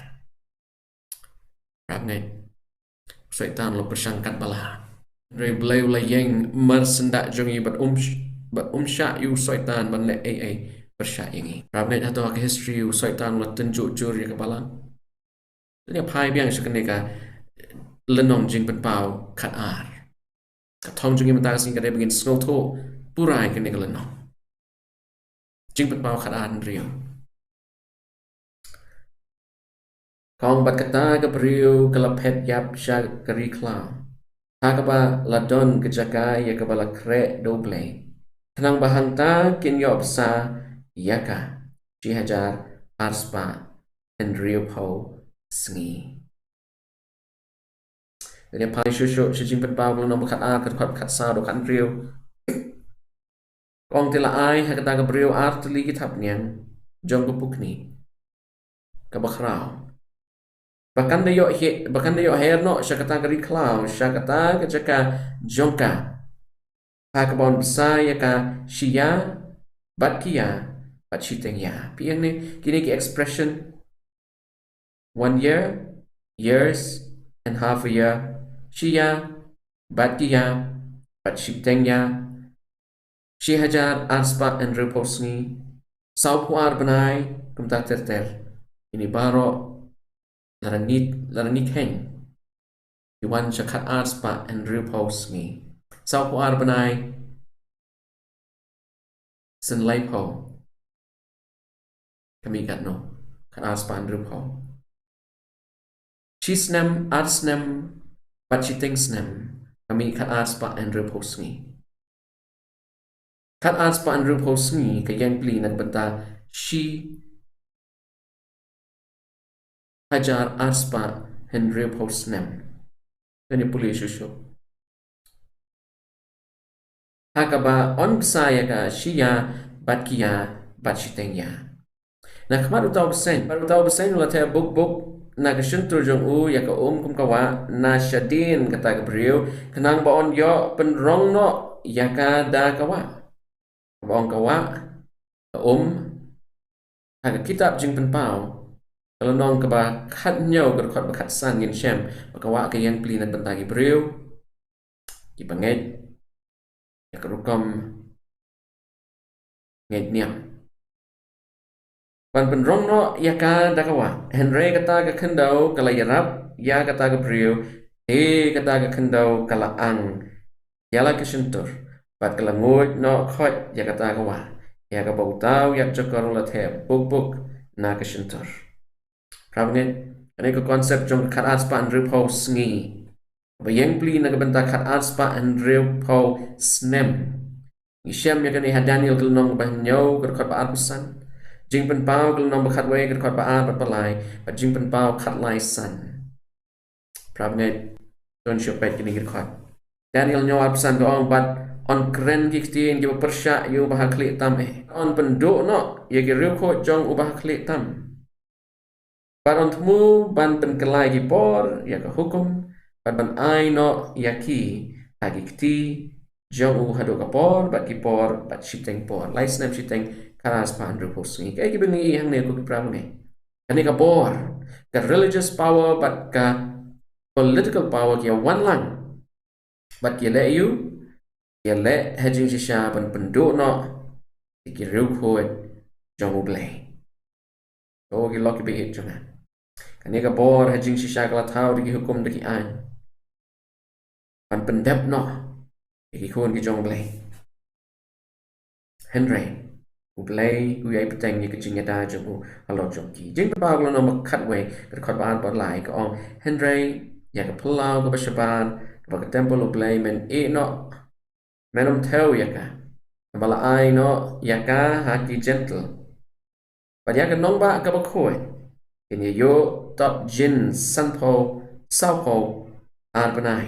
rap ngai soitan lo persangkat bala re blay ula yang mersendak jongi bat umsha yu soitan ban le persya yangi rap ngai hato hake history yu soitan lo tunjuk jur ya kabalang ini pai biang sekenika lenong jing penpau kat ar. Katong jungi mentang sing kadai begin snow to purai kene ke lenong. Jing penpau kat ar rio. Kong bat kata ke beriu ke lepet yap syak keri klau. Hakaba ladon ke jagai ya ke bala krek doble. Tenang bahanta kin yop sa yaka. Jihajar arspa and rio po sengi. Jadi pai shushu shijing penpau kalau nombor kat a kat sa do kat rio. Kong tila ai hakata ke beriu ar teli kitab niang jong kupuk ni. Kabakrau. Bahkan de yo her no syakata ke riklau syakata ke jaka jongka. Hakabon besar ya ka shia bat kia bat shiteng ya. Piang ni kini ki expression 1 year, years, and half a year. Shia, Batkia, Batshiptenya, Shihajar, Arspa, and Reposni, Saupuar Benai, Kumtak Terter, ini Baro, Laranit Heng, Wan Shakat Arspa and Rupos me. Sau po Arbanai Sen Laipo. Kami kat no. Kat Arspa and Rupo. Chisnem Arsnem Bachitingsnem. Kami kat Arspa and Rupos me. Kat Arspa and Rupos me. Kayang pli nagbanta. She Hajar Arspa and Rupos nem. Kani puli shusho. Hakaba on saya ka siya batkia batchitengya. Nakmaru tau besen la te buk na kasuntur jong u ya ka kum kawa na shadin kata Gabriel kanang baon yo penrong no ya ka da kawa. Baon kawa haka kitab jing penpau kalau nong kaba khat nyo kat bakat san yin shem kawa ka yang plinan bentang Gabriel ki banget ya kerukam ngait niam pan penrong no ya ka dakawa Henry kata ka kendau kala yarap ya kata Gabriel kata ka kendau kala ang yala ka sentur pat kala ngut no khot ya kata kawa ya ka bautau ya chakar la the buk na ka sentur pravne ani ko konsep jong khat arspa and repo sngi bayang pli na benta khat arspa and repo snem Ishem ya kani Daniel kelnong bahnyo ker khot ba arpusan jing pen pau kelnong ba khat we ker khot ba ar ba lai ba jing pen pau khat lai san pravne don shopet kini ker khot Daniel nyo arpusan ko ong bat on kren giktin ki persya yu bah klik tam on penduk no ye ki riu ko jong ubah klik tam par on tmu ban pen kelai ki por ya ka hukum ban ai no ya ki agikti jong u hado kapor bat kipor bat shiteng por lai snap shiteng karas pan rupos ni kai ki bengi hang ne ko ki pram nge ani ka por ka religious power bat ka political power ki one lang bat ki le you ki le hedging shisha ban penduk no ki riu ko jong u blai o ki loki be it jona ani ka por hedging shisha kala thau ki hukum de ki an ban pendep no Iki kun ki jong blay Henry u blay u yai peteng ni kecing ada jong u halo jong ki jing pa glo no mak we ka khot ban pot lai ka ong Henry ya ka pulau ka bashaban ka ka temple u blay men e no menum teu ya ka bala ai no ya ka ha ki gentle pa ya ka nong ba ka ba khoi ni yo top jin sanpo saupo arbanai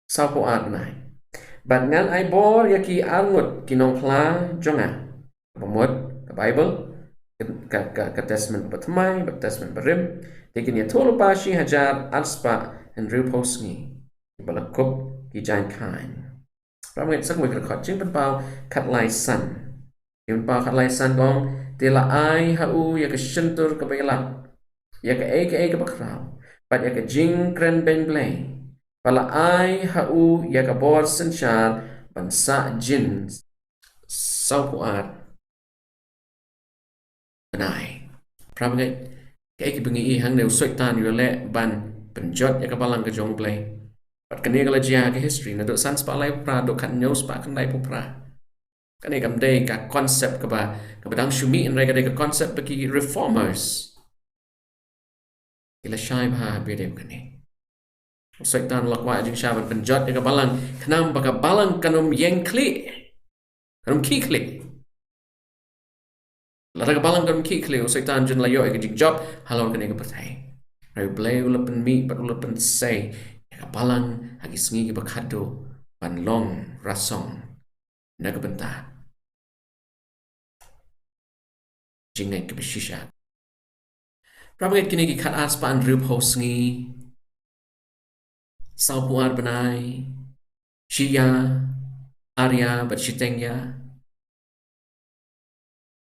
saupo arbanai But ngan ai bor ya ki angut kinong kla jonga pemot ke Bible ke testament pertama testament berim tekin ya tolu pashi hajar arspa and rupos ni balakup ki jan kain ramai sak we khot jing pau khat lai san yin pau khat lai san gong tela ai ha u ya ke shentur ke bela ya ke bakrau pat ya ke jing kren ben blay Pala ai hau ya kabor senchar bansa jin saupuat benai. Prabagai kai bengi hang neu soitan yole ban penjot ya kabalang ke jong play. Pat kene kala jia ke history na do sans pa lai pra do kan news pa kan dai pupra. Kane kam dei ka concept ka ba dang shumi in rega de ka concept bagi reformers. Ila shai ba bede kane. Soitan lakwa jing shaban penjot ya balang kenam baka balang kanum yang kli kanum ki kli lara balang kanum ki kli soitan jin layo ya jing job halon kene ka pertai rai blay ulapen mi pat ulapen say ya balang hagi sngi ki bakado pan long rasong na ka benta jingai ki bishisha prabaget kini ki khat as pan rup hosngi Saupuar benai, Shia, Arya, but Shitengya,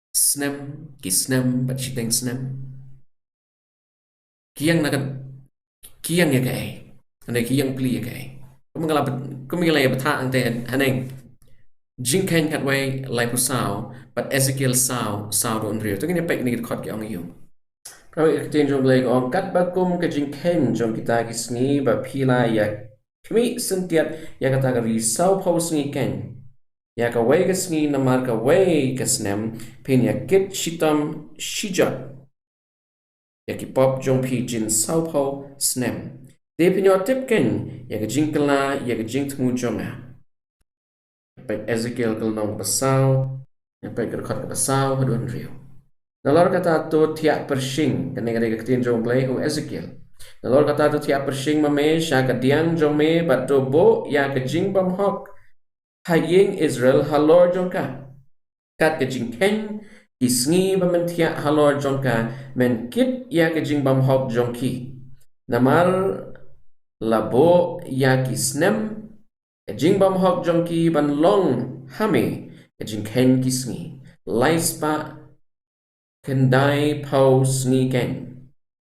Snem, Kisnem, but Shiteng Snem. Kiang nagan, Kiang ya gay, and a Kiang pli ya gay. Kumingala ya bata ang te haneng. Jinken kat way like Sao, but Ezekiel Sao, Sao do Andrea. Tungin ya pek ni kot ki ang yu. Kau iktin jom lagi orang kat bakum ke jingken jom kita kisni ba pila ya kami sentiat ya kata ka risau pau sngi ken ya ka wei ka sngi namar ka wei ka snem pin ya kit shitam shijat ya ki pop jom pi jin sau pau snem de pin yo tip ken ya ka jingkala ya ka jingtmu jonga pa Ezekiel kal nong pasau ya pa ka khat ka pasau hadun riu Nalor kata tu tiak persing kene kene ketin jong play hu Ezekiel. Nalor kata tu tiak persing mame sha kadiang jong me but to bo ya ke jing bam hok haying Israel halor jong ka. Kat ke jing ken isngi bam tiak halor jong ka men kit ya ke jing bam hok jong ki. Namar labo ya ki snem ke jing bam hok jong ki ban long hame ke jing ken kisngi. Lais pa kendai pau sni ken.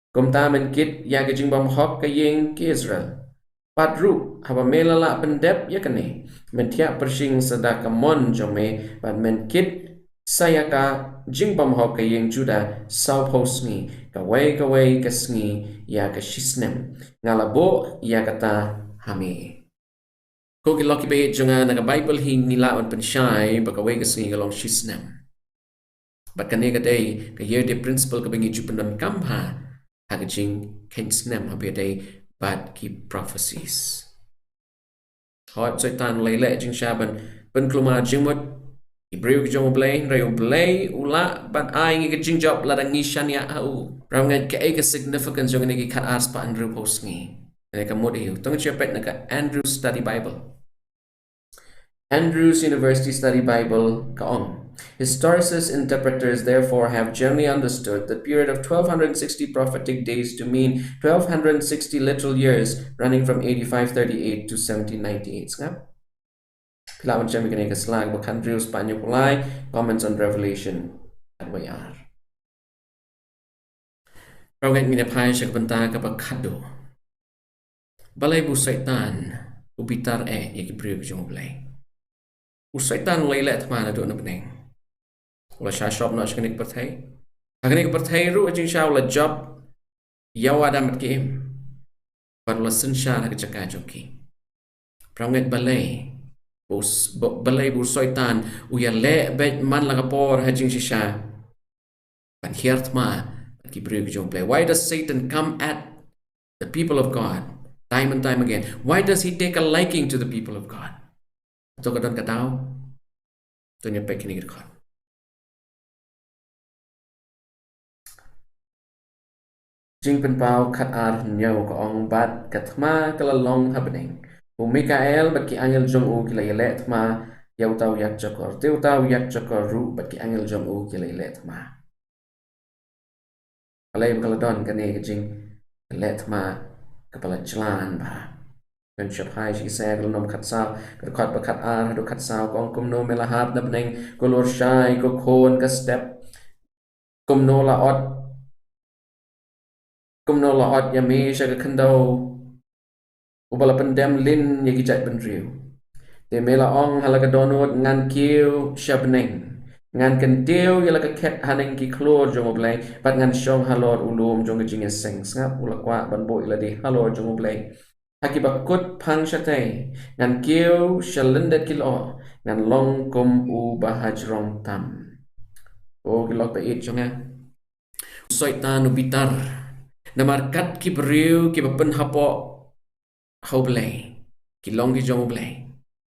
Kumta men kit ya ke jing bam hok ke yeng ke Israel. Padru haba melala pendep ya kene. Men tiap persing sedaka mon jome but men kit saya ka jing bam hok ke yeng Juda sau pau sni ka wei ke sni ya ke shisnem. Ngalabo ya kata hame. Ko ki loki be jonga naga Bible hi nilawan pensyai baka wei ke sni kalong shisnem. But kanega day ka year de principle ka bengi jupanon kamha hagajing kensnem habi day bad ki prophecies. Hot soitan leile jing shaban ben kluma jingmut Ibreu ki jong blay rayo blay ula but ai ngi jing job la dangi shania au. Raw ngai ka ega significance jong ngi kat ars pa Andrew post ngi. Ne ka modi hu tong chepet na ka Andrew Study Bible. Andrews University Study Bible kaong. Historicists interpreters therefore have generally understood the period of 1260 prophetic days to mean 1260 literal years running from 8538 to 1798. Nga? Pilawan siya may slag bak Andrews Panyo Pulay comments on Revelation at wayar. Rawag minapay siya kabanta kapag kado. Balay bu SOITAN ubitar yakibriyo kajumublay. SOITAN laylet mana doon na peneng. Wala siya shop na siya kanig patay. Kanig patay ru ajing siya wala job yawa damat kiim. Para wala sin siya nagtsaka joki. Pranget balay. Balay bu SOITAN uya le bet man lagapor hajing siya. Panhirt ma kibriyo kajumublay. Why does Satan come at the people of God time and time again? Why does he take a liking to the people of God? Ito ka doon kataw? Ito niya pa kinigit ko. Jing penpau kat ar nyaw ka ong bat katma kalalong habening. Bu Mikael bat ki angel jong u kila yele tma yaw tau yak chakor. Tew tau yak chakor ru bat ki angel jong u kila yele tma. Kalay kaladon kani jing yele tma kapala jalan ba. Kan siapay si saya kalau nom katsal kerkat bakat ar hadu katsal kong kumno melahap na beneng kolor syai ko kon ka step kumno laot ya me siya ka kendau ubala pendem lin ya gijat benriu de mela ong halaga donot ngan kiu siya beneng ngan kentiu ya laga ket haneng ki klor jong oblay pat ngan syong halor ulum jong jing seng ngap ulakwa banbo ila di halor jong oblay Akibakut pang syatay, ngan kiw syalendet kilo, ngan long kum u bahaj rong tam. O kilok pa it nga. SOITAN ubitar, namarkat kibriw kibapen hapo haublay, kilong ki jong oblay.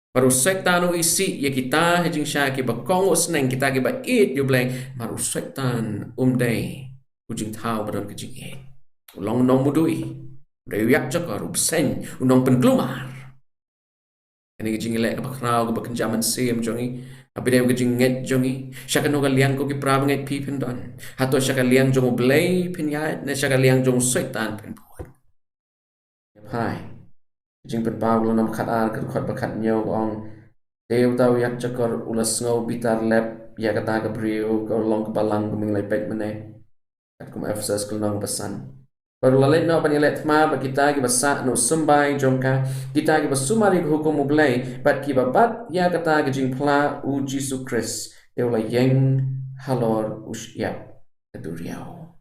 Paru SOITAN isi ya kita hejing siya kibakong usneng kita kiba it yublay, maru SOITAN umday, ujing tau badon kejing it. Ulong nong mudui. Reyak jakar ubsen unong penglumar. Ani gijing ilek kapag raw kapag kanjaman sim jongi. Abidaw gijing nget jongi. Siya ka noga liang ko kiprab nget pipin don. Hato siya ka liang jong oblay pinyat na siya ka liang jong SOITAN pinbuhat. Hai. Gijing penpawlo na makatar kakot bakat nyaw ong dew tau yak jakar ulas ngaw bitar lep ya kata kabriyo ka ulong kabalang kuming pek mene. At kum Ephesus kulong pesan. Baru lalit no panilet ma ba kita ki basa no sumbay jongka kita ki basumari hukum mublay bat ki babat ya kata ki jingpla u JISU Christ deula yeng halor usyap keduriau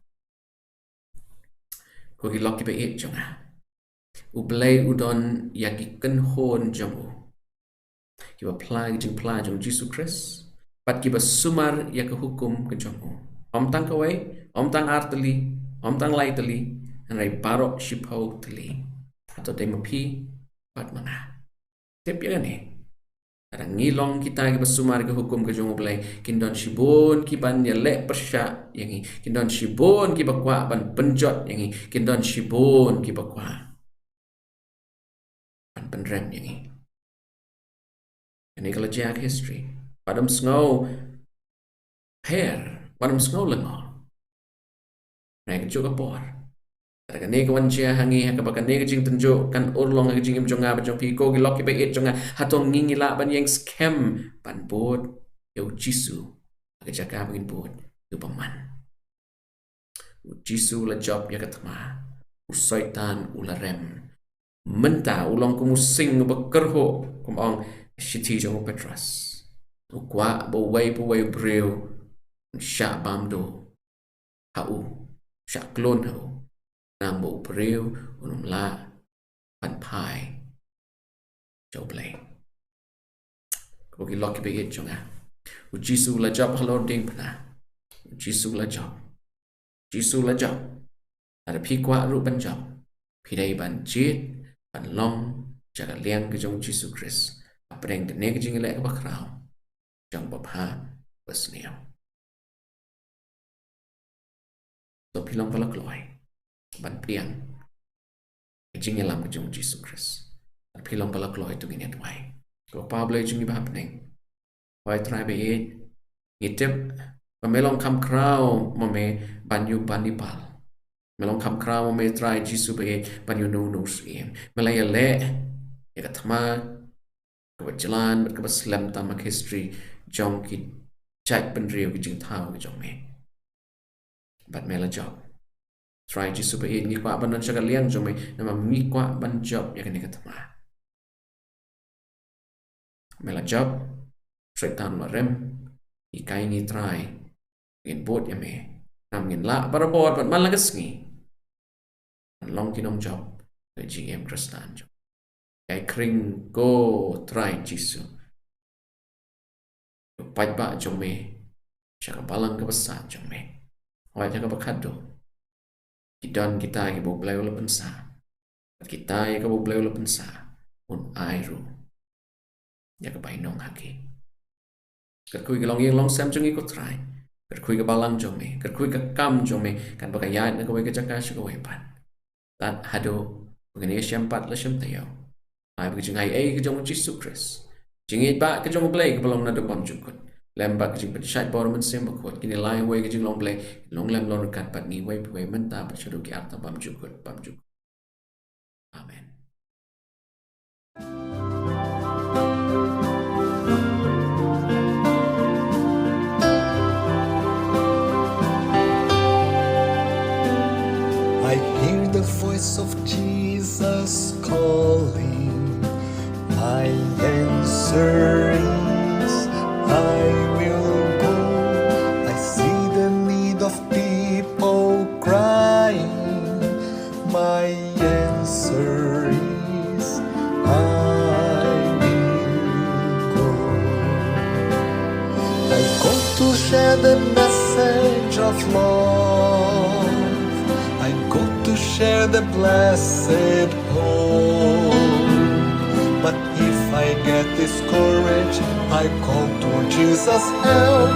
ko gi loki be it jonga u blai udon yaki ken hon jongu kiba plag jong Jesus Christ pat kiba sumar yak hukum ke jongu om tang kawai om tang arteli om tang laiteli and rai barok shipau teli atau demapi pat mana tip ya ni ada ngilong kita ke besumar ke hukum ke jongu blai kindon shibon ki ban ya le persya yangi kindon shibon ki bakwa ban penjot yangi kindon shibon ki bakwa ban penrem yangi ini kalau jak history padam snow hair padam snow lengo naik juga por ada kan nega wanjia hangi haka baka nega jing tunjuk kan urlong haka jing im jonga ba jong piko gi loki ba it jonga hatong ngingi la ban yang scam ban bod yo JISU haka jaka bangin bod yo paman JISU la job ya katma SOITAN ula REM menta ulong kumusing bekerho kumong shiti jong Petras ukwa bo way breu sha bamdo hau sha klon hau nang bộ breu unum la pan pai cho play ko gi loki be it jonga u JISU la job halor ding pana JISU la job ada pi kwa ru ban job pi dai ban jit ban long jaga liang ke jong JISU Christ apreng de ne jing le ba krao jong ba pha basniam to pilong pala kloi ban priang jing lam ke jong JISU Christ pilong pala kloi tu ngin atwai ko pable jing ba happening why try be it ngitep pamelong kam krao mame banyu banipal melong kam krao mame try JISU be banyu no siem melaya le ya katma ko jalan ke baslam tamak history jong ki chat ban riu ki jing thao ki jong me but mela job try JISU be ni kwa ban chaga liang jong me nama mi kwa ban job ya kan katma mela job SOITAN la REM ikai ni try ngin bot ya me nam ngin la barabot bat malagas ngi long kinom job ke GM Kristan job ai kring go try JISU pai ba jong me chaka balang ke besar jong me wai chaka bakado kidon kita ke bo blai ula pensa kita ya ke bo blai ula pensa un airu ya ke bainong haki kat kui ke long yeng long sam jong i ko try kat kui ke balang jong me kat kui ke kam jong me kan bakayat na ko ke chaka shi ko wepan tat hado ngene syampat la syam tayo ai bi jingai ai ke jong JISU Christ jingit ba ke jong blai ke belong na do pam jukut lembak ke jing pensat bor men sem bakot kini lai we ke jing long blai long lem long kat pat ni we menta pa shudu ki arta pam jukut amen. I hear the voice of Jesus calling. My answer is, I will go. I see the need of people crying. My answer is, I will go. I go to share the message of love. I go to share the blessed hope. But if I get discouraged, I call to Jesus' help,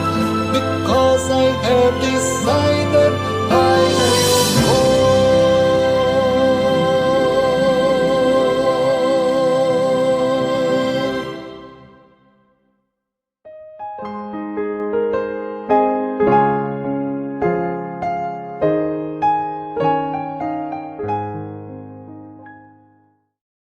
because I have decided